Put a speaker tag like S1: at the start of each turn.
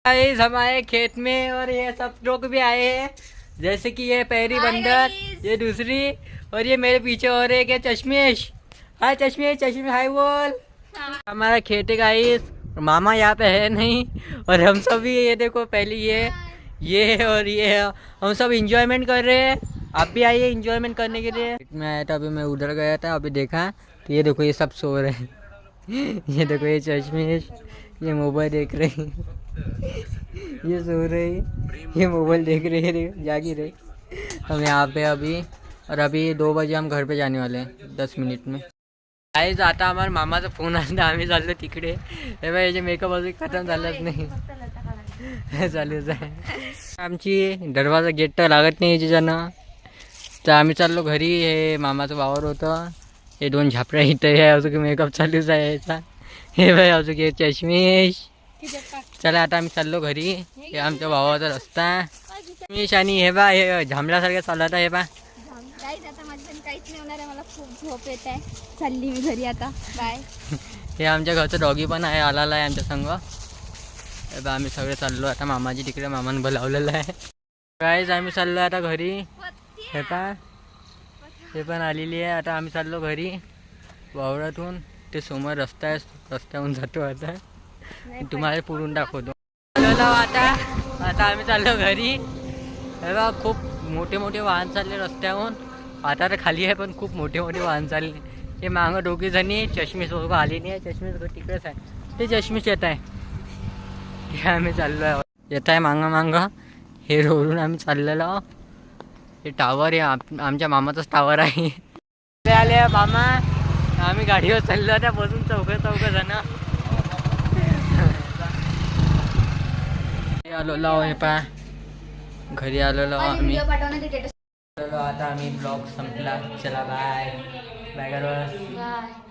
S1: Guys हमारे खेत में और ये सब लोग भी आए हैं, जैसे कि ये पहली बंदर, ये दूसरी, और ये मेरे पीछे और एक है चश्मेश। हाय चश्मेश, चश्मेश हाय बोल। हमारा खेत है गाइस, मामा यहाँ पे है नहीं, और हम सब भी ये देखो पहले ये और ये हम सब इंजॉयमेंट कर रहे हैं। आप भी आइए इंजॉयमेंट करने के लिए। मैं आया था, अभी मैं उधर गया था, अभी देखा तो ये देखो ये सब सो रहे हैं। ये देखो ये चश्मेश, ये मोबाइल देख रहे हैं, ये सो रहे हैं, ये मोबाइल देख रहे हैं, जागी रहे। हम यहाँ पे अभी, और अभी 2 बजे हम घर पे जाने वाले हैं 10 मिनिट में। गाइस आता हमारा मामाचा फोन आला, आम्ही चाललो तिकडे। हे बघा याचे मेकअप अजून खतम झालंच नाही, चालूच आहे। आमची दरवाजा गेट तर लागत नाही याच्यानं, तर आम्ही चाललो घरी। हे मामाचं वावर होतं, हे 2 झापऱ्या इथं आहे, अजून मेकअप चालूच आहे याचा। हे बाई अजून हे चष्मेश। चला आता आम्ही चाललो घरी, हे आमच्या भावाचा रस्ता। चष्मेश आणि हे बा हे झांबल्यासारखं चालत आहे, हे बा
S2: आता माझं काहीच नाही होणार आहे, मला खूप झोप येत आहे, चालली मी घरी आता, बाय।
S1: हे आमच्या घरचं डॉगी पण आहे, आलेला आहे आमच्या संग। हे बा आम्ही सगळे चाललो आता, मामाजी तिकडे मामानं बोलावलेलं आहे। गाईज आम्ही चाललो आता घरी, हे पा हे पण आलेली आहे। आता आम्ही चाललो घरी वावरातून, ते समोर रस्ता आहे, रस्त्याहून जातो आता, तुम्हाला पुरून दाखवतो। आता आम्ही चाललो घरी। हे बा खूप मोठे मोठे वाहन चालले रस्त्याहून, आता तर खाली आहे पण खूप मोठे मोठे वाहन चालले। हे मागं 2 जणी, चष्मेश लोक आले नाही, चष्मेश तिकडेच आहे, ते चष्मेश येत आहे, हे आम्ही चाललो आहे, येत आहे मागं हे रोडून आम्ही चाललेलो। हे टावर आहे आमच्या मामाचाच टावर आहे। आले मामा, आम्ही गाडीवर चाललो आता, बसून चौघ जण आलो। हे पा घरी आलेलो आम्ही, आता आम्ही ब्लॉग संपला। चला बाय बाय करो।